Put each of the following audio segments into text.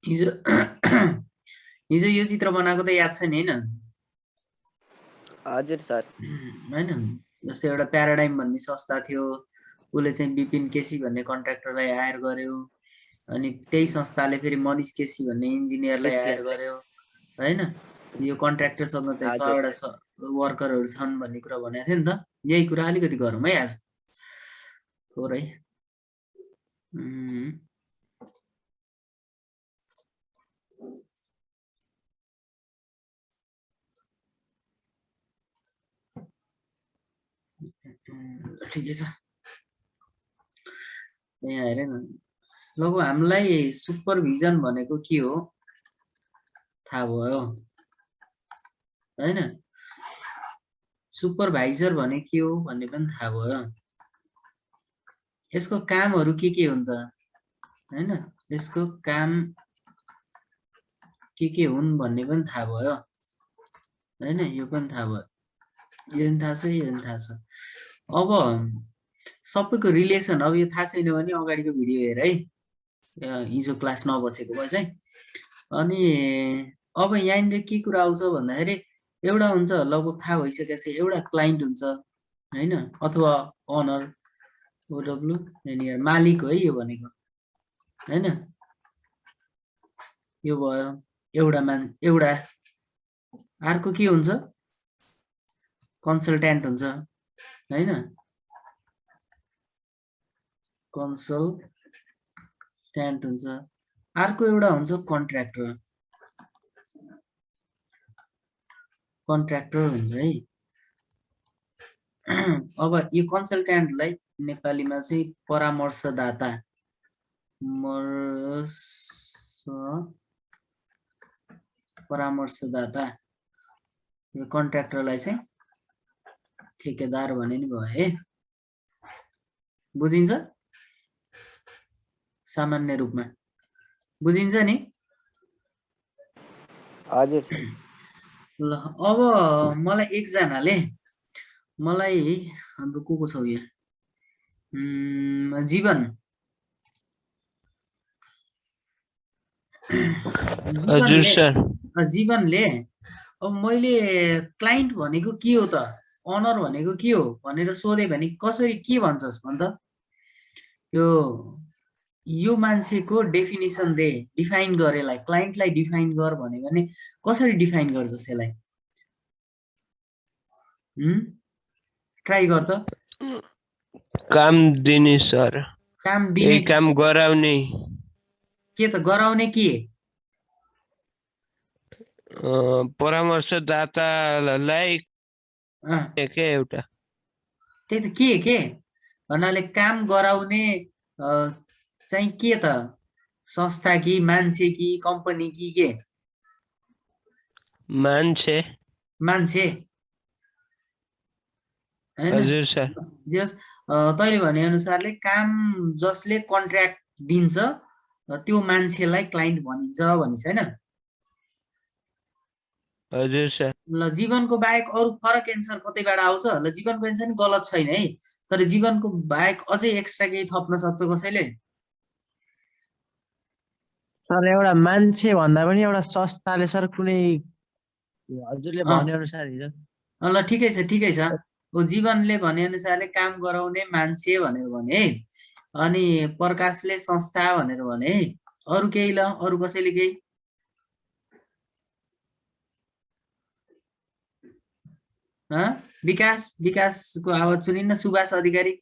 हिजो हिजो यो चित्र बनाएको त याद छ नि हैन? हजुर सर। हैन जस्तै एउटा प्याराडाइम भन्ने संस्था थियो, उसले चाहिँ विपिन केसी भन्ने कन्ट्र्याक्टरलाई हायर गर्यो, अनि त्यही संस्थाले फेरि मनिष केसी भन्ने इन्जिनियरलाई हायर गर्यो हैन? यो कन्ट्र्याक्टरसँग चाहिँ 100 वटा वर्करहरू छन् भन्ने कुरा भनेको थियो नि त। यही कुरा अलिकति गरौँ है आज थोरै। ठिकै छ, यहाँ हेर न। लगभग हामीलाई सुपरभिजन भनेको के हो थाहा भयो हैन? सुपरभाइजर भने के हो भन्ने पनि थाहा भयो। यसको कामहरू के हुन् त हैन? यसको काम के हुन् भन्ने पनि थाहा भयो हैन? यो पनि थाहा भयो, यो पनि थाहा छ, यो पनि थाहा छ। अब सबैको रिलेसन, अब यो थाहा छैन भने अगाडिको भिडियो हेर है, हिजो क्लास नबसेको भए चाहिँ। अनि अब यहाँनिर के कुरा आउँछ भन्दाखेरि एउटा हुन्छ लगभग थाहा भइसकेको छ, एउटा क्लाइन्ट हुन्छ हैन, अथवा अनर ओडब्ल्यू यहाँनिर मालिक हो है यो भनेको हैन? यो भयो एउटा। अर्को के हुन्छ? कन्सल्ट्यान्ट हुन्छ हैन? कन्सल्ट्यान्ट हुन्छ। अर्को एउटा हुन्छ कन्ट्र्याक्टर हुन्छ है। अब यो कन्सल्ट्यान्टलाई नेपालीमा चाहिँ परामर्शदाता परामर्शदाता, यो कन्ट्र्याक्टरलाई चाहिँ ठेकेदार भने नि भयो है। बुझिन्छ? सामान्य रूपमा बुझिन्छ नि? हजुर। ल अब मलाई एकजनाले मलाई हाम्रो को छ यहाँ जीवन जीवनले अब मैले क्लाइन्ट भनेको के हो त, अनर भनेको के हो भनेर सोधे भने कसरी के भन्छस् भन् त? यो मान्छेको डेफिनेसन दे, डिफाइन गरेलाई, क्लाइन्टलाई डिफाइन गर भने कसरी डिफाइन गर्छस् यसलाई? ट्राई गर त। काम दिने सर। काम दिने, काम गराउने। के त गराउने के? परामर्शदातालाई के एउटा त्यही त के भन्नाले काम गराउने चाहिँ के त? संस्था कि मान्छे कि कम्पनी कि के? मान्छे हजुर सर। जस तैले भने अनुसारले काम जसले कन्ट्र्याक्ट दिन्छ त्यो मान्छेलाई क्लाइन्ट भनिन्छ भनिन्छ हैन? हजुर सर। ल जीवनको बाहेक अरु फरक एन्सर कतैबाट आउँछ? ल जीवनको एन्सर नि गलत छैन है, तर जीवनको बाहेक अझै एक्स्ट्रा केही थप्न सक्छ कसैले? सर एउटा मान्छे भन्दा पनि एउटा संस्थाले सर कुनै हजुरले भने अनुसार हिजो। ल ठिकै छ। ओ जीवनले भने अनुसारले काम गराउने मान्छे भनेर भने, अनि प्रकाशले संस्था भनेर भने। अरु केही? ल अरु कसैले केही? विकासको आवाज सुनिन्न। सुभाष अधिकारी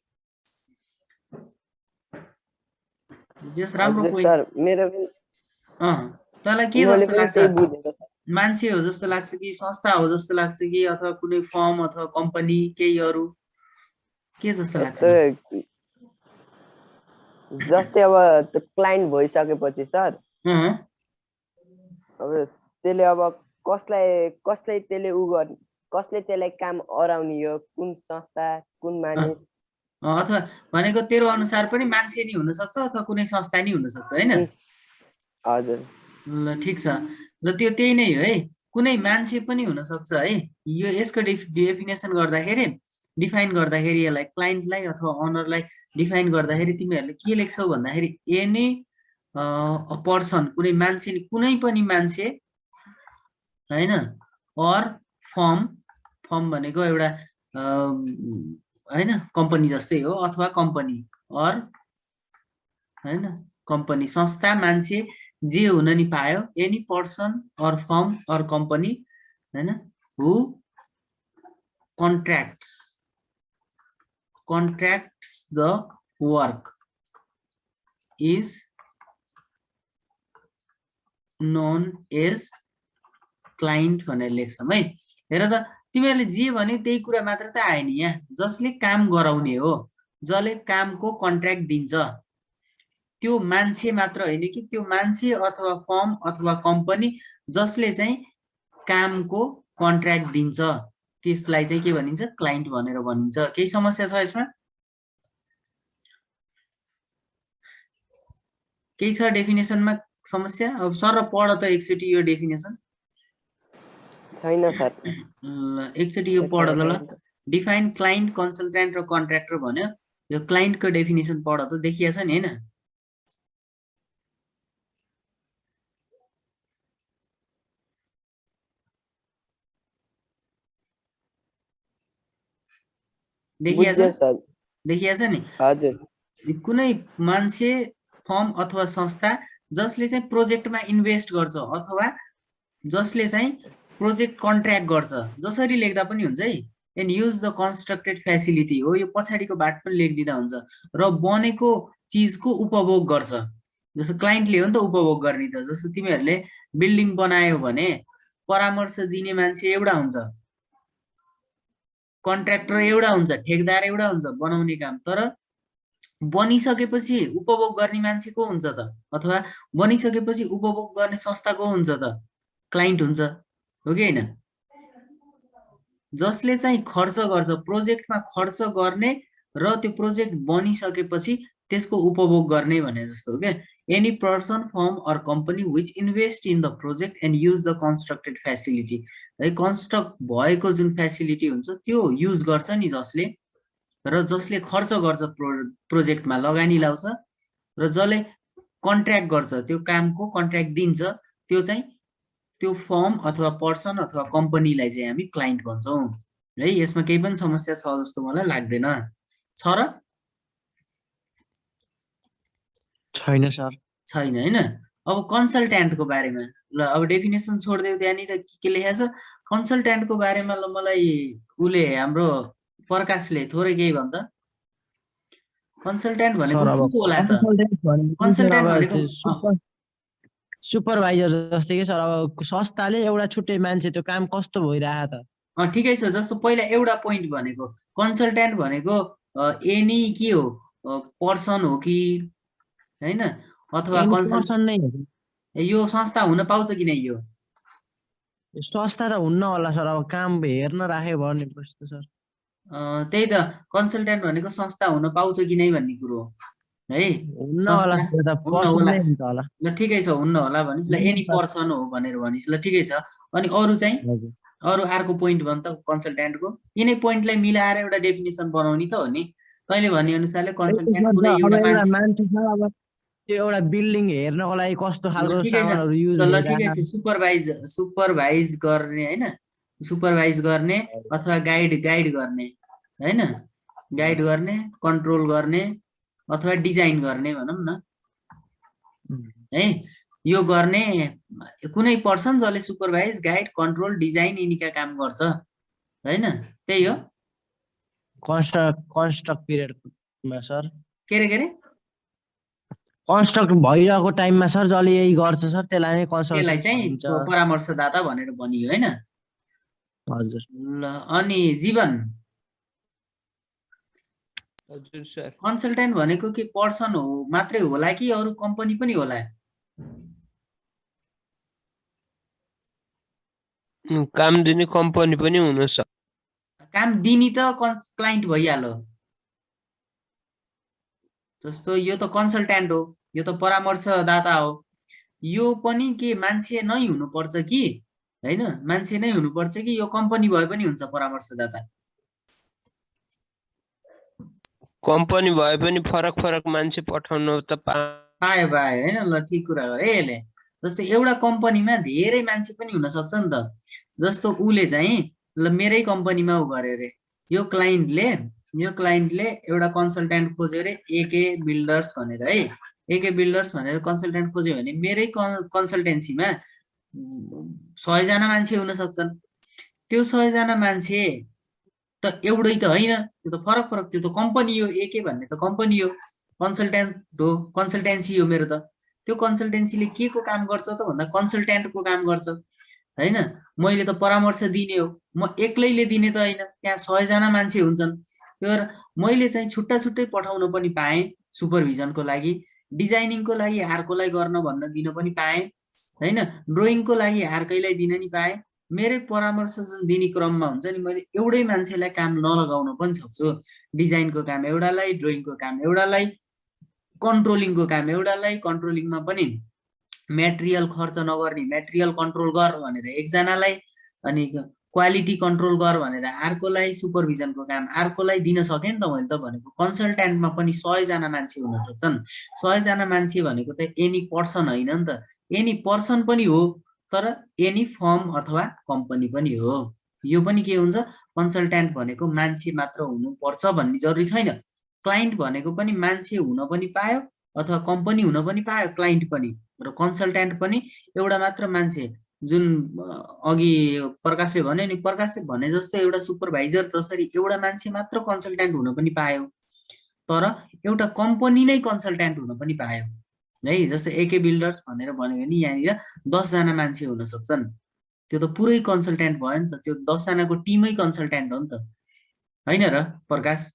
जस राम्रो कोही सर मेरो तँलाई के जस्तो लाग्छ? मान्छे हो जस्तो लाग्छ कि संस्था हो जस्तो लाग्छ कि अथवा कुनै फर्म अथवा कम्पनी केही अरु के जस्तो लाग्छ? जस्तै अब क्लाइन्ट भइसकेपछि सर अब त्यसले अब कसलाई त्यसले कसले त्यसलाई काम अराउने हो, कुन संस्था कुन मानिस? अथवा भनेको तेरो अनुसार पनि मान्छे नि हुन सक्छ अथवा कुनै संस्था नि हुन सक्छ हैन? हजुर। ल ठीक छ। ल त्यो त्यही नै हो है, कुनै मान्छे पनि हुन सक्छ है। यो यसको डेफिनेसन गर्दाखेरि डिफाइन गर्दाखेरि यसलाई क्लाइन्टलाई अथवा अनरलाई डिफाइन गर्दाखेरि तिमीहरूले के लेख्छौ भन्दाखेरि एनी पर्सन कुनै मान्छे कुनै पनि मान्छे हैन अर फर्म भनेको एउटा हैन कम्पनी जस्तै हो अथवा कम्पनी अर हैन कम्पनी संस्था मान्छे जे हुन नि पायो any person or firm or company हैन who contracts the work is known as client भनेर लेख्छौँ है। हेर त तिमीहरूले जे भन्यो त्यही कुरा मात्र त आयो नि यहाँ, जसले काम गराउने हो, जसले कामको कन्ट्र्याक्ट दिन्छ त्यो मान्छे मात्र होइन कि त्यो मान्छे अथवा फर्म अथवा कम्पनी जसले चाहिँ कामको कन्ट्र्याक्ट दिन्छ त्यसलाई चाहिँ के भनिन्छ क्लाइन्ट भनेर भनिन्छ। केही समस्या छ यसमा? केही छ डेफिनेसनमा समस्या? अब सर पढ त एकचोटि यो डेफिनेसन। छैन सर। एकचोटि यो पढ त ल। डिफाइन क्लाइन्ट कन्सल्टेन्ट र कन्ट्र्याक्टर भन्यो, यो क्लाइन्टको डेफिनेसन पढ त, देखिया छ नि हैन? देखिया छ नि? हजुर। कुनै मान्छे फर्म अथवा संस्था जसले चाहिँ प्रोजेक्टमा इन्भेस्ट गर्छ अथवा जसले चाहिँ प्रोजेक्ट कन्ट्र्याक्ट गर्छ, जसरी लेख्दा पनि हुन्छ है। And use the constructed facility हो, यो पछाडिको बाट पनि लेखिदिँदा हुन्छ, र बनेको चिजको उपभोग गर्छ। जस्तो क्लाइन्टले हो नि त उपभोग गर्ने त, जस्तो तिमीहरूले बिल्डिङ बनायो भने परामर्श दिने मान्छे एउटा हुन्छ, कन्ट्र्याक्टर एउटा हुन्छ, ठेकदार एउटा हुन्छ बनाउने काम, तर बनिसकेपछि उपभोग गर्ने मान्छे को हुन्छ त? अथवा बनिसकेपछि उपभोग गर्ने संस्था को हुन्छ त? क्लाइन्ट हुन्छ, हो कि हैन? जसले चाहिँ खर्च गर्छ, प्रोजेक्टमा खर्च गर्ने र त्यो प्रोजेक्ट बनिसकेपछि त्यसको उपभोग गर्ने भने जस्तो हो क्या। Any person firm or company which invest in the project and use the constructed facility, है कन्स्ट्रक्ट भएको जुन फ्यासिलिटी हुन्छ त्यो युज गर्छ नि जसले, र जसले खर्च गर्छ प्रोजेक्टमा लगानी लाउँछ, र जसले कन्ट्र्याक्ट गर्छ त्यो कामको कन्ट्र्याक्ट दिन्छ, त्यो चाहिँ त्यो फर्म अथवा पर्सन अथवा कम्पनीलाई चाहिँ हामी क्लाइन्ट भन्छौँ है। यसमा केही पनि समस्या छ जस्तो मलाई लाग्दैन, छ र? छैन सर। छैन हैन। अब कन्सल्ट्यान्टको बारेमा ल, अब डेफिनेसन छोड्देऊ, त्यहाँनिर के लेखेको छ कन्सल्ट्यान्टको बारेमा। ल मलाई उसले हाम्रो प्रकाशले थोरै केही भन्छ। कन्सल्ट्यान्ट भनेको को होला त? कन्सल्ट्यान्ट भनेको सुपरभाइजर जस्तै कि सर। अब संस्थाले एउटा छुट्टै मान्छे त्यो काम कस्तो भइरहेको त? ठिकै छ। जस्तो पहिला एउटा पोइन्ट भनेको कन्सल्ट्यान्ट भनेको एनी के हो, पर्सन हो कि हैन, अथवा पर्सन नै हो? यो संस्था हुन पाउँछ कि नै? यो संस्था त हुन्न होला सर, अब काम हेर्न राख्यो भने प्रश्न सर। त्यही त, कन्सल्ट्यान्ट भनेको संस्था हुन पाउँछ कि नै भन्ने कुरो हो है। हुन्न होला, ल ठिकै छ, हुन्न होला भनेपछि ल एनी पर्सन हो भनेर भनेपछि ल ठिकै छ। अनि अरू चाहिँ अरू अर्को पोइन्ट भन् त कन्सल्ट्यान्टको। यिनै पोइन्टलाई मिलाएर एउटा डेफिनेसन बनाउने त हो नि। तैँले भने अनुसारले कन्सल्ट्यान्ट कुनै एउटा मान्छे छ, अब त्यो एउटा बिल्डिङ हेर्नको लागि कस्तो खालको सामानहरु युज ल ठिकै छ, सुपरभाइज गर्ने हैन, सुपरभाइज गर्ने अथवा गाइड गर्ने हैन, गाइड गर्ने, कन्ट्रोल गर्ने अथवा डिजाइन गर्ने भनौँ न है। यो गर्ने कुनै पर्सन जसले सुपरभाइज, गाइड, कन्ट्रोल, डिजाइन यिनीका काम गर्छ हैन, त्यही हो। कन्स्ट्रक्ट पिरियडमा सर के रे कन्स्ट्रक्ट भइरहेको टाइममा सर जसले यही गर्छ सर त्यसलाई नै त्यसलाई चाहिँ परामर्शदाता भनेर भनियो हैन? हजुर। ल अनि जीवन हजुर सर। कन्सल्टेन्ट भनेको के पर्सन हो मात्रै होला कि अरू कम्पनी पनि होला? काम दिने कम्पनी पनि हुन सक्छ। काम दिने त क्लाइन्ट भइहाल्यो। जस्तो यो त कन्सल्टेन्ट हो, यो त परामर्शदाता हो। यो पनि के मान्छे नै हुनुपर्छ कि हैन? मान्छे नै हुनुपर्छ कि यो कम्पनी भए पनि हुन्छ परामर्शदाता? कम्पनी भए पनि फरक फरक मान्छे पठाउन त पायो होइन ल ठिक कुरा गरे यसले जस्तो एउटा कम्पनीमा धेरै मान्छे पनि हुनसक्छ नि त जस्तो उसले चाहिँ ल मेरै कम्पनीमा उ गरे अरे यो क्लाइन्टले एउटा कन्सल्टेन्ट खोज्यो अरे एके बिल्डर्स भनेर है एके बिल्डर्स भनेर कन्सल्टेन्ट खोज्यो भने मेरै कन्सल्टेन्सीमा 100 जना मान्छे हुन सक्छन् त्यो 100 जना मान्छे त एउटै त होइन त्यो त फरक फरक त्यो त कम्पनी हो एके भन्ने त कम्पनी हो कन्सल्टेन्ट हो कन्सल्टेन्सी हो मेरो त त्यो कन्सल्टेन्सीले के को काम गर्छ त भन्दा कन्सल्टेन्टको काम गर्छ हैन मैले त परामर्श दिने हो म एक्लैले दिने त होइन त्यहाँ 100 जना मान्छे हुन्छन् त्यो भएर मैले चाहिँ छुट्टा छुट्टै पठाउन पनि पाएँ सुपरभिजनको लागि डिजाइनिङको लागि अर्कोलाई गर्न भन्न दिन पनि पाएँ हैन ड्रइङको लागि अर्कैलाई दिन नि पाएँ मेरै परामर्श दिने क्रममा हुन्छ नि मैले एउटै मान्छेलाई काम नलगाउन पनि सक्छु डिजाइनको काम एउटालाई ड्रइङको काम एउटालाई कन्ट्रोलिङको काम एउटालाई कन्ट्रोलिङमा पनि मेटेरियल खर्च नगर्ने मेटेरियल कन्ट्रोल गर भनेर एकजनालाई अनि क्वालिटी कन्ट्रोल गर भनेर अर्कोलाई सुपरभिजनको काम अर्कोलाई दिन सकेँ नि त मैले त भनेको कन्सल्टेन्टमा पनि 100 जना मान्छे हुन सक्छन् 100 जना मान्छे भनेको त एनी पर्सन होइन नि त एनी पर्सन पनि हो तर एनी फर्म अथवा कम्पनी पनि हो यो पनि के हुन्छ कन्सल्टेन्ट भनेको मान्छे मात्र हुनुपर्छ भन्ने जरुरी छैन क्लाइन्ट भनेको पनि मान्छे हुन पनि पायो अथवा कम्पनी हुन पनि पायो क्लाइन्ट पनि र कन्सल्टेन्ट पनि एउटा मात्र मान्छे जुन अघि प्रकाशले भने जस्तो एउटा सुपरभाइजर जसरी एउटा मान्छे मात्र कन्सल्टेन्ट हुन पनि पायो तर एउटा कम्पनी नै कन्सल्टेन्ट हुन पनि पायो है जस्तो एके बिल्डर्स भनेर भन्यो भने यहाँनिर 10 जना मान्छे हुन सक्छन् त्यो त पुरै कन्सल्टेन्ट भयो नि त त्यो 10 जनाको टिमै कन्सल्टेन्ट हो नि त हैन र प्रकाश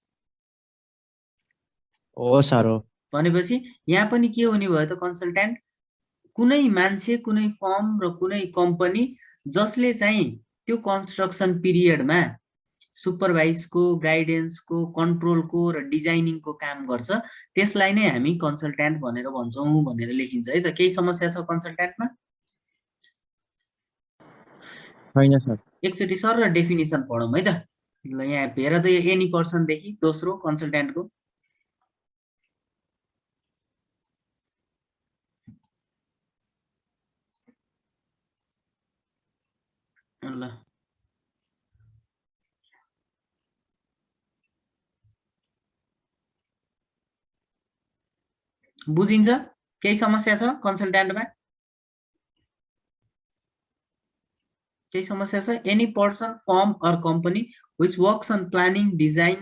हो सर हो भनेपछि यहाँ पनि के हुने भयो त कन्सल्टेन्ट कुनै मान्छे कुनै फर्म र कुनै कम्पनी जसले चाहिँ त्यो कन्स्ट्रक्सन पिरियडमा सुपरभाइजको गाइडेन्सको कन्ट्रोलको र डिजाइनिङको काम गर्छ त्यसलाई नै हामी कन्सल्टेन्ट भनेर भन्छौँ भनेर लेखिन्छ है त केही समस्या छ कन्सल्टेन्टमा होइन सर एकचोटि सर र डेफिनेसन पढौँ है त ल यहाँ हेर त यो एनी पर्सनदेखि दोस्रो कन्सल्टेन्टको ल बुझिन्छ केही समस्या छ कन्सल्टेन्टमा केही समस्या छ any person firm or company which works on planning design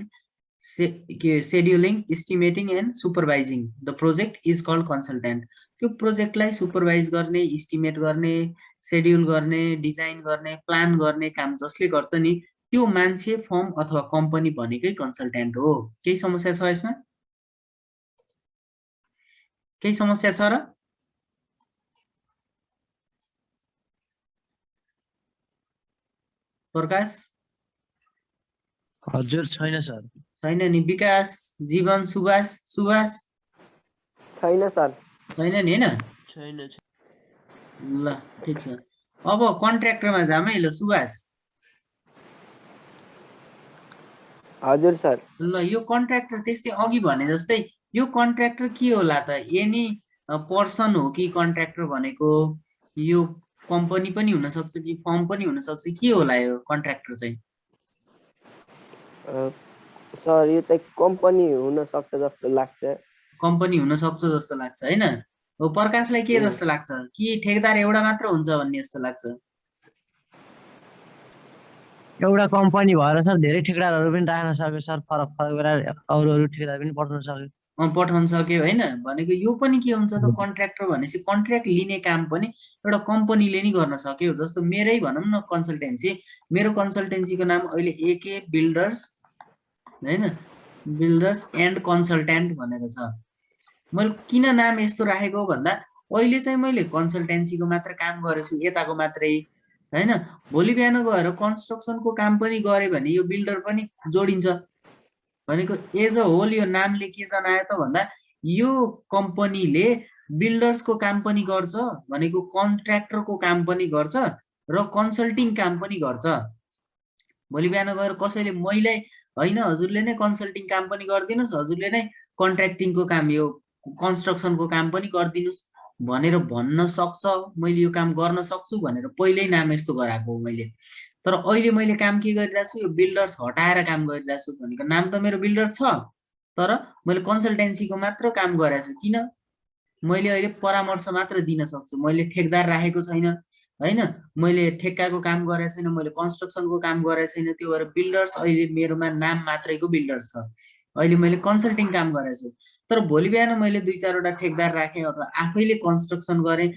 scheduling estimating and supervising the project is called consultant त्यो प्रोजेक्टलाई सुपरभाइज गर्ने एस्टिमेट गर्ने शेड्युल गर्ने डिजाइन गर्ने प्लान गर्ने काम जसले गर्छ नि त्यो मान्छे फर्म अथवा कम्पनी भनेकै कन्सल्टेन्ट हो केही समस्या छ यसमा केही समस्या छ र प्रकाश हजुर छैन सर छैन नि विकास जीवन सुभाष छैन सर छैन नि हैन छैन ल ठीक छ अब कन्ट्र्याक्टरमा जाम है ल सुभाष हजुर सर ल यो कन्ट्र्याक्टर त्यस्तै अघि भने जस्तै यो कन्ट्र्याक्टर के होला त एनी पर्सन हो कि कन्ट्र्याक्टर भनेको यो कम्पनी पनि हुन सक्छ कि फर्म पनि हुन सक्छ के होला यो कन्ट्र्याक्टर चाहिँ सर यो त कम्पनी हुन सक्छ जस्तो लाग्छ कम्पनी हुन सक्छ जस्तो लाग्छ हैन हो प्रकाशलाई के जस्तो लाग्छ कि ठेकेदार एउटा मात्र हुन्छ भन्ने जस्तो लाग्छ एउटा कम्पनी भएर सर धेरै ठेकेदारहरू पनि राख्न सक्यो सर फरक फरक गरेर अरू ठेकेदार पनि पठाउन सक्यो पठाउन सक्यो होइन भनेको यो पनि के हुन्छ त कन्ट्र्याक्टर भनेपछि कन्ट्र्याक्ट लिने काम पनि एउटा कम्पनीले नि गर्न सक्यो जस्तो मेरै भनौँ न कन्सल्टेन्सी मेरो कन्सल्टेन्सीको नाम अहिले एके बिल्डर्स हैन बिल्डर्स एन्ड कन्सल्टेन्ट भनेर छ मैले किन नाम यस्तो राखेको भन्दा अहिले चाहिँ मैले कन्सल्टेन्सीको मात्र काम गरेछु यताको मात्रै हैन भोलि बिहान गएर कन्स्ट्रक्सनको काम पनि गरे भने यो बिल्डर पनि जोडिन्छ भनेको एज अ होल यो नामले के जनायो त भन्दा यो कम्पनीले बिल्डर्सको काम पनि गर्छ भनेको कन्ट्र्याक्टरको काम पनि गर्छ र कन्सल्टिङ काम पनि गर्छ भोलि बिहान गएर कसैले मैले होइन हजुरले नै कन्सल्टिङ काम पनि गरिदिनुहोस्, हजुरले नै कन्ट्र्याक्टिङको काम यो कन्स्ट्रक्सनको काम पनि गरिदिनुहोस् भनेर भन्न सक्छ, मैले यो काम गर्न सक्छु भनेर पहिल्यै नाम यस्तो गराएको हो मैले। तर अहिले मैले काम के गरिरहेको छु, यो बिल्डर्स हटाएर काम गरिरहेको छु भनेको नाम त मेरो बिल्डर छ, तर मैले कन्सल्टेन्सीको मात्र काम गरेको छु। किन? मैले अहिले परामर्श मात्र दिन सक्छु, मैले ठेकदार राखेको छैन होइन, मैले ठेक्काको काम गरेको छैन, मैले कन्स्ट्रक्सनको काम गरेको छैन। त्यो भएर बिल्डर्स अहिले मेरोमा नाम मात्रैको बिल्डर्स छ। अहिले मैले कन्सल्टिङ काम गरेको छु, तर भोलि बिहान मैले 2-4वटा ठेकदार राखेँ अथवा आफैले कन्स्ट्रक्सन गरेँ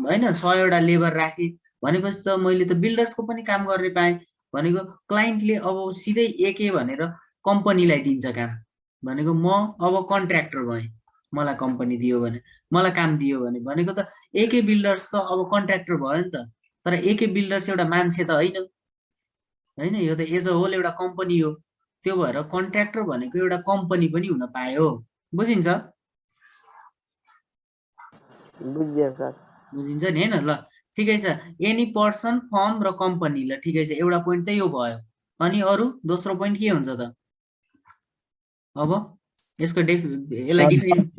होइन, 100वटा लेबर राखेँ भनेपछि त मैले त बिल्डर्सको पनि काम गर्ने पाएँ। भनेको क्लाइन्टले अब सिधै एके भनेर कम्पनीलाई दिन्छ काम, भनेको म अब कन्ट्र्याक्टर भएँ, मलाई कम्पनी दियो भने, मलाई काम दियो भने, भनेको त एके बिल्डर्स त अब कन्ट्र्याक्टर भयो नि त। तर एके बिल्डर्स एउटा मान्छे त होइन होइन, यो त एज अ होल एउटा कम्पनी हो। त्यो भएर कन्ट्र्याक्टर भनेको एउटा कम्पनी पनि हुन पायो, बुझिन्छ? बुझ्यो सर। बुझिन्छ नि होइन? ल ठिकै छ, एनी पर्सन, फर्म र कम्पनी। ल ठिकै छ, एउटा पोइन्ट त यो भयो। अनि अरू दोस्रो पोइन्ट के हुन्छ त? अब यसको यसलाई डिफाइन,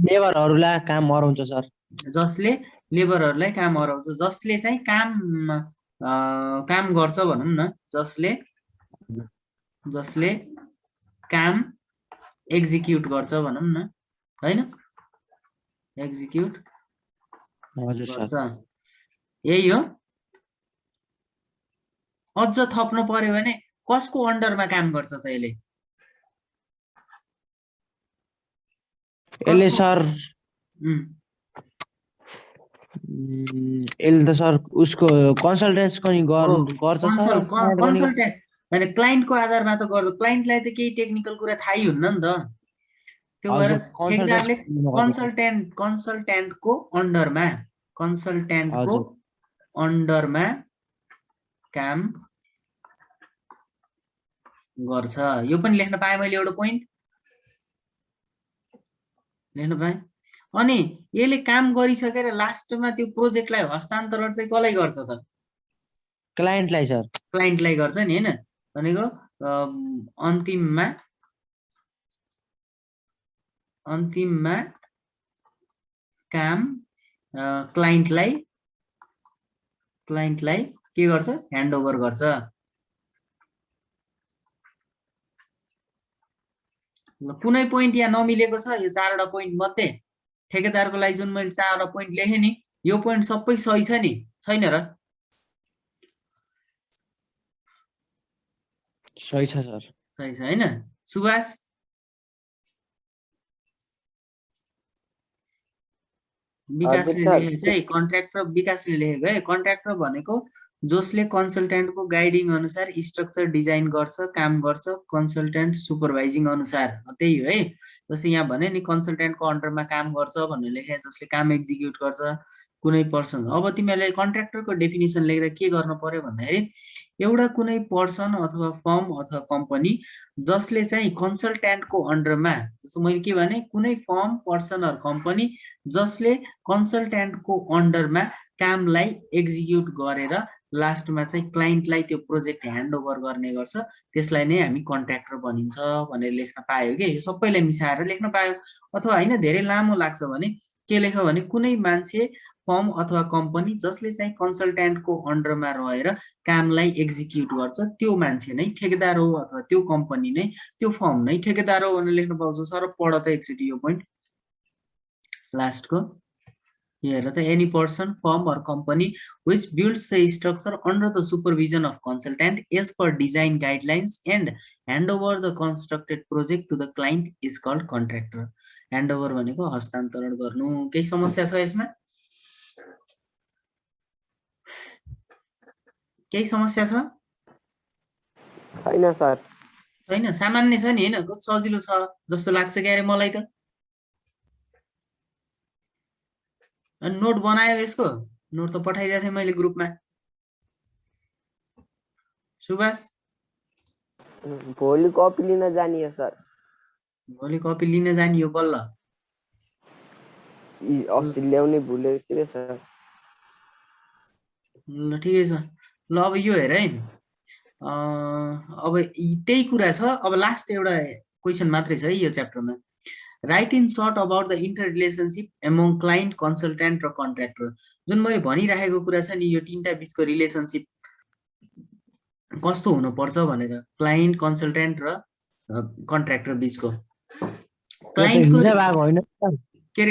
लेबरहरूलाई काम हराउँछ सर। जसले लेबरहरूलाई काम हराउँछ, जसले चाहिँ काम गर्छ भनौँ न, जसले काम एक्जिक्युट गर्छ भनौँ न होइन, एक्जिक्युट गर्छ, यही हो। अझ थप्नु पर्यो भने कसको अन्डरमा काम गर्छ त यसले? यसले सर यसले त सर उसको कन्सल्टेन्स पनि गर्छ सर। कन्सल्टेन्ट होइन, क्लाइन्टको आधारमा त गर्छ, क्लाइन्टलाई त केही टेक्निकल कुरा थाहै हुन्न नि त। त्यो भएर ठेकदारले कन्सल्टेन्टको अन्डरमा काम गर्छ। यो पनि लेख्न पाएँ मैले, एउटा पोइन्ट लेख्न पाएँ। अनि यसले काम गरिसकेर लास्टमा त्यो प्रोजेक्टलाई हस्तान्तरण चाहिँ कसलाई गर्छ त? क्लाइन्टलाई सर, क्लाइन्टलाई गर्छ नि होइन, भनेको अन्तिममा काम क्लाइन्टलाई के गर्छ? ह्यान्डओभर गर्छ। कुनै पोइन्ट यहाँ नमिलेको छ यो 4वटा पोइन्ट मध्ये? ठेकेदारको लागि जुन मैले 4वटा पोइन्ट लेखेँ नि, यो पोइन्ट सबै सही छ नि, छैन र? सही छ सर, सही छ होइन? सुभाष विकासले लेखेको चाहिँ कन्ट्र्याक्टर, विकासले लेखेको है, कन्ट्र्याक्टर भनेको जसले कन्सल्टेन्टको गाइडिङ अनुसार स्ट्रक्चर डिजाइन गर्छ, काम गर्छ, कन्सल्टेन्ट सुपरभाइजिङ अनुसार, त्यही हो है। जस्तै यहाँ भने नि कन्सल्टेन्टको अन्डरमा काम गर्छ भनेर लेखे, जसले काम एक्जिक्युट गर्छ कुनै पर्सन। अब तिमीहरूले कन्ट्र्याक्टरको डेफिनेसन लेख्दा के गर्नु पर्यो भन्दाखेरि, एउटा कुनै पर्सन अथवा फर्म अथवा कम्पनी जसले चाहिँ कन्सल्टेन्टको अन्डरमा, जस्तो मैले के भने, कुनै फर्म, पर्सन अर कम्पनी जसले कन्सल्टेन्टको अन्डरमा कामलाई एक्जिक्युट गरेर लास्टमा चाहिँ क्लाइन्टलाई त्यो प्रोजेक्ट ह्यान्डओभर गर्ने गर्छ, त्यसलाई नै हामी कन्ट्र्याक्टर भनिन्छ भनेर लेख्न पायो कि? यो सबैलाई मिसाएर लेख्न पायो। अथवा होइन, धेरै लामो लाग्छ भने के लेख भने, कुनै मान्छे, फर्म अथवा कम्पनी जसले चाहिँ कन्सल्टेन्टको अन्डरमा रहेर कामलाई एक्जिक्युट गर्छ, त्यो मान्छे नै ठेकेदार हो, अथवा त्यो कम्पनी नै, त्यो फर्म नै ठेकेदार हो भनेर लेख्न पाउँछ। सर पढ त एकचोटि यो पोइन्ट लास्टको हेर त, any person, firm or company which builds the structure under the supervision of consultant as per design guidelines and hand over the constructed project to the client is called contractor. hand over भनेको हस्तान्तरण गर्नु। केही समस्या छ यसमा? केही समस्या छ? छैन सर। छैन, सामान्य छ नि होइन, कति सजिलो छ जस्तो लाग्छ क्यारे मलाई त। अनि नोट बनायो यसको? नोट त पठाइदिएको थिएँ मैले ग्रुपमा। सुभाष भोलि कपी लिन जाने हो सर। भोलि कपी लिन जाने हो बल्ल? अस्ति ल्याउने भुलेको थिएँ सर। ल ठिकै छ। ल अब यो हेर है, अब त्यही कुरा छ। अब लास्ट एउटा क्वेसन मात्रै छ है यो च्याप्टरमा। Write in short about the inter relationship among client consultant र कन्ट्र्याक्टर। जुन मैले भनिराखेको कुरा छ नि यो तिनवटा बिचको रिलेसनसिप कस्तो हुनुपर्छ भनेर, क्लाइन्ट कन्सल्टेन्ट र कन्ट्र्याक्टर बिचको। क्लाइन्टको हिजो भएको होइन के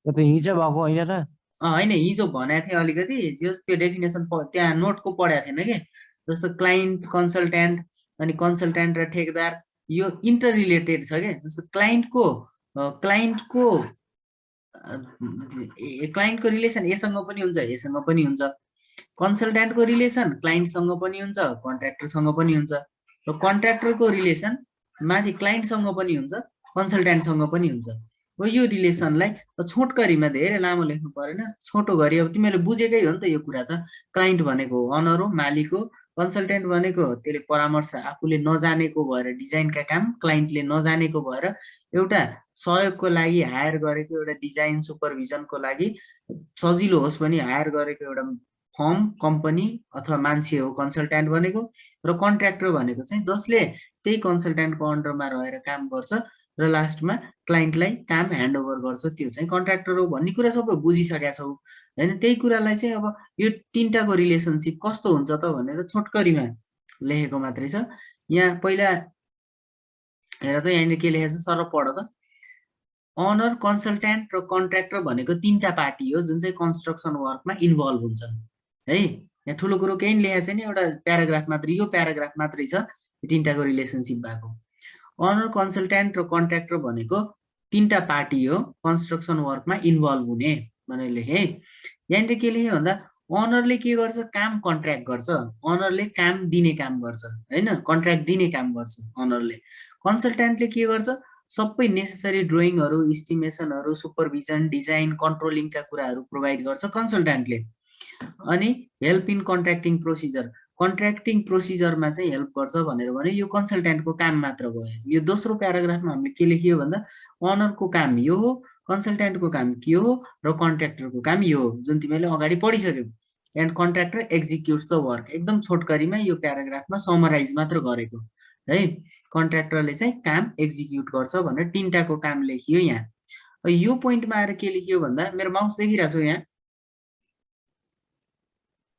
अरे हिजो भएको होइन र होइन हिजो भनेको थिएँ अलिकति जस त्यो डेफिनेसन त्यहाँ नोटको पढाएको थिएन कि। जस्तो क्लाइन्ट कन्सल्टेन्ट अनि कन्सल्टेन्ट र ठेकेदार यो इन्टर रिलेटेड छ क्या। जस्तो क्लाइन्टको रिलेसन एसँग पनि हुन्छ एसँग पनि हुन्छ। कन्सल्टेन्टको रिलेसन क्लाइन्टसँग पनि हुन्छ कन्ट्र्याक्टरसँग पनि हुन्छ। र कन्ट्र्याक्टरको रिलेसन माथि क्लाइन्टसँग पनि हुन्छ कन्सल्टेन्टसँग पनि हुन्छ। हो यो रिलेसनलाई छोटकरीमा धेरै लामो लेख्नु परेन, छोटो गरी अब तिमीहरूले बुझेकै हो नि त यो कुरा त। क्लाइन्ट भनेको अनर हो, मालिक हो। कन्सल्टेन्ट भनेको त्यसले परामर्श आफूले नजानेको भएर डिजाइनका काम क्लाइन्टले नजानेको भएर एउटा सहयोगको लागि हायर गरेको एउटा डिजाइन सुपरभिजनको लागि सजिलो होस् भनी हायर गरेको एउटा फर्म कम्पनी अथवा मान्छे हो कन्सल्टेन्ट भनेको। र कन्ट्र्याक्टर भनेको चाहिँ जसले त्यही कन्सल्टेन्टको अन्डरमा रहेर काम गर्छ र लास्टमा क्लाइन्टलाई काम ह्यान्डओभर गर्छ, त्यो चाहिँ कन्ट्र्याक्टर हो भन्ने कुरा सबै बुझिसकेका छौ होइन। त्यही कुरालाई चाहिँ अब यो तिनटाको रिलेसनसिप कस्तो हुन्छ त भनेर छोटकरीमा लेखेको मात्रै छ। यहाँ पहिला हेर त यहाँनिर के लेखेको छ सर पढ त। अनर कन्सल्टेन्ट र कन्ट्र्याक्टर भनेको तिनवटा पार्टी हो जुन चाहिँ कन्स्ट्रक्सन वर्कमा इन्भल्भ हुन्छन् है। यहाँ ठुलो कुरो केही लेखेको छैन, एउटा प्याराग्राफ मात्रै, यो प्याराग्राफ मात्रै छ तिनटाको रिलेसनसिप भएको। अनर कन्सल्टेन्ट र कन्ट्र्याक्टर भनेको तिनवटा पार्टी हो कन्स्ट्रक्सन वर्कमा इन्भल्भ हुने भनेर लेखे। यहाँनिर के लेख्यो भन्दा अनरले के गर्छ काम कन्ट्र्याक्ट गर्छ, अनरले काम दिने काम गर्छ होइन, कन्ट्र्याक्ट दिने काम गर्छ अनरले। कन्सल्टेन्टले के गर्छ सबै नेसेसरी ड्रइङहरू इस्टिमेसनहरू सुपरभिजन डिजाइन कन्ट्रोलिङका कुराहरू प्रोभाइड गर्छ कन्सल्टेन्टले। अनि help in contracting procedure, contracting प्रोसिजरमा चाहिँ हेल्प गर्छ भनेर भने यो कन्सल्टेन्टको काम मात्र भयो। यो दोस्रो प्याराग्राफमा हामीले के लेखियो भन्दा अनरको काम यो हो, कन्सल्टेन्टको काम के हो र कन्ट्र्याक्टरको काम यो हो जुन तिमीले अगाडि पढिसक्यौ। एन्ड कन्ट्र्याक्टर एक्जिक्युट्स द वर्क, एकदम छोटकरीमा यो प्याराग्राफमा समराइज मात्र गरेको है। कन्ट्र्याक्टरले चाहिँ काम एक्जिक्युट गर्छ भनेर तिनटाको काम लेखियो यहाँ। यो पोइन्टमा आएर के लेखियो भन्दा मेरो माउस देखिरहेको छु यहाँ,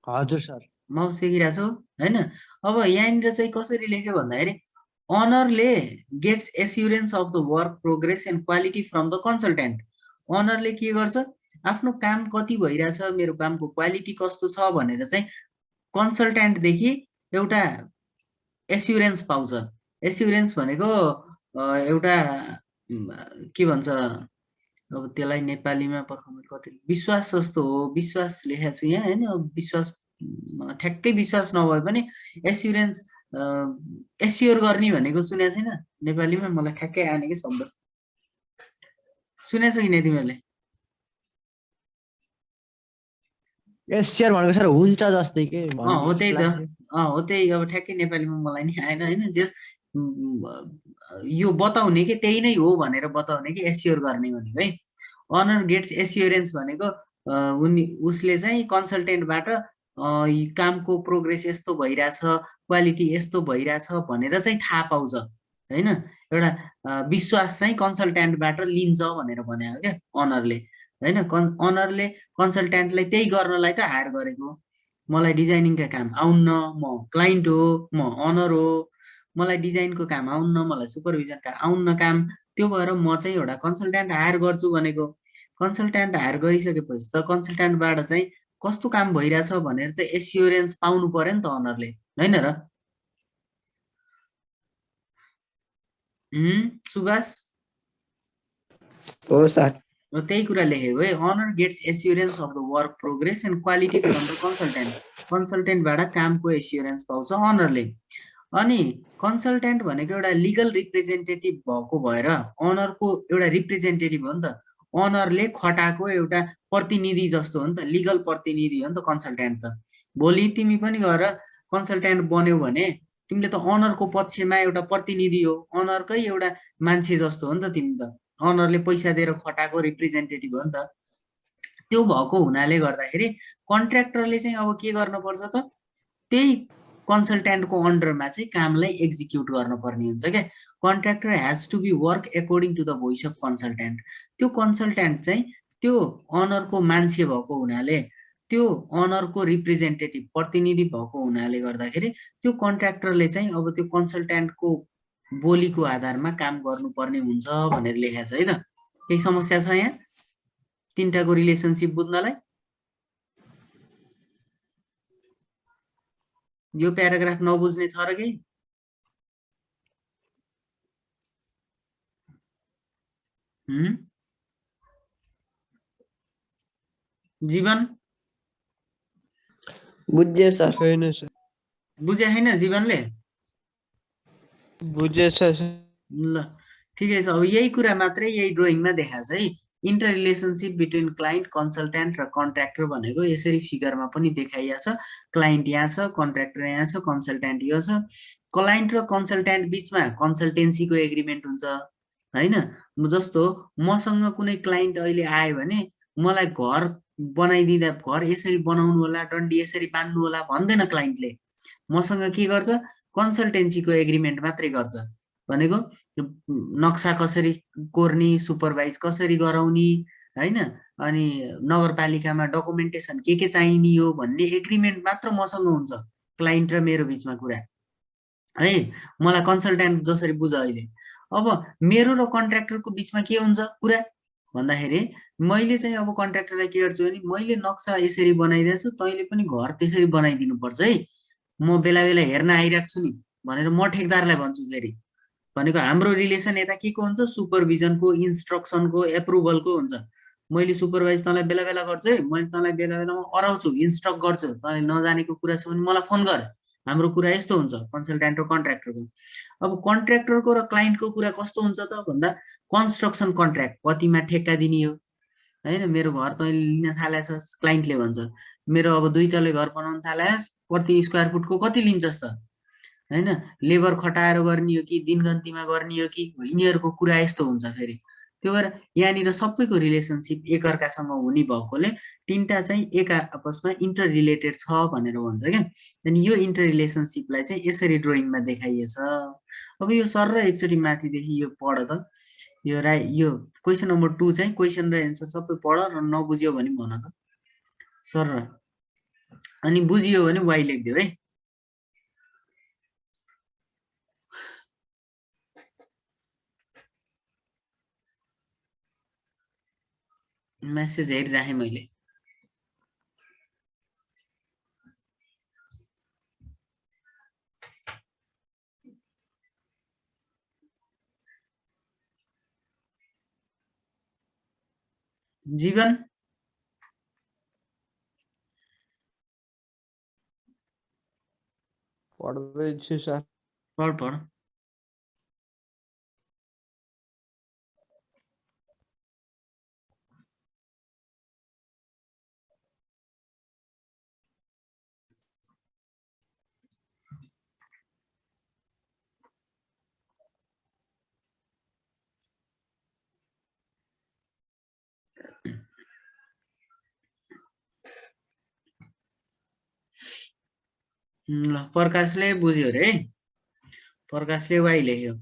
हजुर सर माउस देखिरहेको छु होइन। अब यहाँनिर चाहिँ कसरी लेख्यो भन्दाखेरि अनरले gets assurance of the work progress and quality from the consultant. अनरले के गर्छ आफ्नो काम कति भइरहेछ मेरो कामको क्वालिटी कस्तो छ भनेर चाहिँ कन्सल्टेन्टदेखि एउटा एस्युरेन्स पाउँछ। एस्युरेन्स भनेको एउटा के भन्छ अब त्यसलाई नेपालीमा पर्खौँ कति विश्वास जस्तो हो, विश्वास लेखेको छु यहाँ होइन। विश्वास ठ्याक्कै विश्वास नभए पनि एस्युरेन्स एस्योर गर्ने भनेको सुनेको छैन नेपालीमा, मलाई ठ्याक्कै आएन कि शब्द। सुनेको छ कि नै तिमीहरूले? एस्योर भनेको सर हुन्छ जस्तै के हो त्यही त, हो त्यही। अब ठ्याक्कै नेपालीमा मलाई नि आएन होइन। जस यो बताउने कि त्यही नै हो भनेर बताउने कि एस्योर गर्ने भनेको है। अनर गेट्स एस्योरेन्स भनेको उसले चाहिँ कन्सल्टेन्टबाट कामको प्रोग्रेस यस्तो भइरहेछ क्वालिटी यस्तो भइरहेछ भनेर चाहिँ थाहा पाउँछ होइन। एउटा विश्वास चाहिँ कन्सल्टेन्टबाट लिन्छ भनेर भने हो क्या अनरले होइन। अनरले कन्सल्टेन्टलाई त्यही गर्नलाई त हायर गरेको। मलाई डिजाइनिङका काम आउन्न, म क्लाइन्ट हो, म अनर हो, मलाई डिजाइनको काम आउन्न, मलाई सुपरभिजनका आउन्न काम, त्यो भएर म चाहिँ एउटा कन्सल्टेन्ट हायर गर्छु भनेको। कन्सल्टेन्ट हायर गरिसकेपछि त कन्सल्टेन्टबाट चाहिँ कस्तो काम भइरहेछ भनेर त एस्योरेन्स पाउनु पर्यो नि त अनरले होइन र सुभाष? हो सर। त्यही कुरा लेखेको है। Owner gets assurance of the work progress and quality from the consultant, कन्सल्टेन्टबाट कामको एस्योरेन्स पाउँछ अनरले। अनि कन्सल्टेन्ट भनेको एउटा लिगल रिप्रेजेन्टेटिभ भएको भएर अनरको एउटा रिप्रेजेन्टेटिभ हो नि त। अनरले खटाएको एउटा प्रतिनिधि जस्तो हो नि त, लिगल प्रतिनिधि हो नि त कन्सल्टेन्ट त। भोलि तिमी पनि गएर कन्सल्टेन्ट बन्यौ भने तिमीले त अनरको पक्षमा एउटा प्रतिनिधि हो, अनरकै एउटा मान्छे जस्तो हो नि त तिमी त। अनरले पैसा दिएर खटाएको रिप्रेजेन्टेटिभ हो नि त। त्यो भएको हुनाले गर्दाखेरि कन्ट्र्याक्टरले चाहिँ अब के गर्नुपर्छ त त्यही कन्सल्ट्यान्टको अन्डरमा चाहिँ कामलाई एक्जिक्युट गर्नुपर्ने हुन्छ क्या। Contractor has to be work according to the voice of consultant. त्यो कन्सल्ट्यान्ट चाहिँ त्यो अनरको मान्छे भएको हुनाले, त्यो अनरको रिप्रेजेन्टेटिभ प्रतिनिधि भएको हुनाले गर्दाखेरि त्यो कन्ट्र्याक्टरले चाहिँ अब त्यो कन्सल्ट्यान्टको बोलीको आधारमा काम गर्नुपर्ने हुन्छ भनेर लेखेको छ है त। केही समस्या छ यहाँ तिनटाको रिलेसनसिप बुझ्नलाई? यो प्याराग्राफ नबुझ्ने छ र केही? जीवन बुझ्यो सर। छैन सर, बुझे छैन जीवनले? बुझेछ सर। ल ठिकै छ। अब यही कुरा मात्रै यही ड्रइङमा देखाएको छ है। Inter relationship between client, consultant र कन्ट्र्याक्टर भनेको यसरी फिगरमा पनि देखाइएको छ। क्लाइन्ट यहाँ छ, कन्ट्र्याक्टर यहाँ छ, कन्सल्ट्यान्ट यो छ। क्लाइन्ट र कन्सल्ट्यान्ट बिचमा कन्सल्टेन्सीको एग्रिमेन्ट हुन्छ होइन। जस्तो मसँग कुनै क्लाइन्ट अहिले आयो भने मलाई घर बनाइदिँदा घर यसरी बनाउनु होला, डन्डी यसरी बाँध्नु होला भन्दैन क्लाइन्टले। मसँग के गर्छ? कन्सल्टेन्सीको एग्रिमेन्ट मात्रै गर्छ। भनेको नक्सा कसरी कोर्ने, सुपरभाइज कसरी गराउने होइन, अनि नगरपालिकामा डकुमेन्टेसन के चाहिने हो भन्ने एग्रिमेन्ट मात्र मसँग हुन्छ क्लाइन्ट र मेरो बिचमा कुरा है। मलाई कन्सल्ट्यान्ट जसरी बुझ अहिले। अब मेरो र कन्ट्र्याक्टरको बिचमा के हुन्छ कुरा भन्दाखेरि मैले चाहिँ अब कन्ट्र्याक्टरलाई के गर्छु भने मैले नक्सा यसरी बनाइदिएको छु, तैँले पनि घर त्यसरी बनाइदिनुपर्छ है, म बेला बेला हेर्न आइरहेको छु नि भनेर म ठेकदारलाई भन्छु। फेरि भनेको हाम्रो रिलेसन यता के को हुन्छ? सुपरभिजनको, इन्स्ट्रक्सनको, एप्रुभलको हुन्छ। मैले सुपरभाइज तँलाई बेला बेला गर्छु है, मैले तँलाई बेला बेलामा अराउँछु, इन्स्ट्रक्ट गर्छु, तँले नजानेको कुरा छ भने मलाई फोन गर। हाम्रो कुरा यस्तो हुन्छ कन्सल्ट्यान्ट र कन्ट्र्याक्टरको। अब कन्ट्र्याक्टरको र क्लाइन्टको कुरा कस्तो हुन्छ त भन्दा कन्स्ट्रक्सन कन्ट्र्याक्ट, कतिमा ठेक्का दिने हो होइन। मेरो घर तैँले लिन थालेछस्, क्लाइन्टले भन्छ मेरो अब 2 तले घर बनाउन थालेस्, प्रति स्क्वायर फुटको कति लिन्छस् त होइन, लेबर खटाएर गर्ने हो कि दिनगन्तीमा गर्ने हो कि, यिनीहरूको कुरा यस्तो हुन्छ। फेरि त्यो भएर यहाँनिर सबैको रिलेसनसिप एकअर्कासँग हुने भएकोले तिनवटा चाहिँ एक आपसमा इन्टर रिलेटेड छ भनेर भन्छ क्या। अनि यो इन्टर रिलेसनसिपलाई चाहिँ यसरी ड्रइङमा देखाइएछ। अब यो सर र एकचोटि माथिदेखि यो पढ त। यो क्वेसन नम्बर 2 चाहिँ क्वेसन र एन्सर सबै पढ र नबुझ्यो भने भन त सर र, अनि बुझियो भने वाइ लेखिदियो है। मेसेज हेरिराखेँ मैले। जीवन पढ्दैछु सर। पढ पढ। ल प्रकाशले बुझ्यो रे, प्रकाशले वाइ लेख्यो,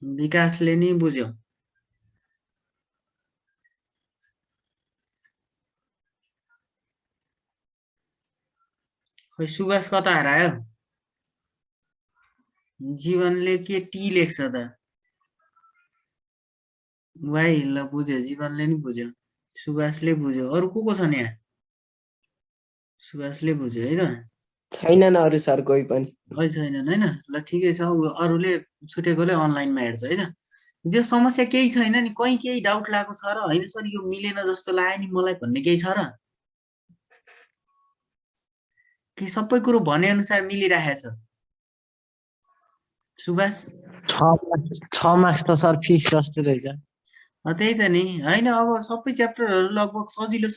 विकासले नि बुझ्यो। खोइ सुभाष कता हरायो? जीवनले के टी लेख्छ त? वाइ ल बुझ्यो, जीवनले नि बुझ्यो, सुभाषले बुझ्यो। अरू को छन् यहाँ? सुभाषले बुझ्यो है त? छैनन् अरू सर कोही पनि। खै छैनन् होइन। ल ठिकै छ, अरूले छुटेकोले अनलाइनमा हेर्छ है त। त्यो समस्या केही छैन नि, कहीँ केही डाउट लागेको छ र होइन सर यो मिलेन जस्तो लाग्यो नि मलाई भन्ने केही छ र? कि सबै कुरो भने अनुसार मिलिरहेछ? सुभाष 6 मार्क्स त सर फिक्स जस्तो रहेछ। त्यही त नि होइन। अब सबै च्याप्टरहरू लगभग सजिलो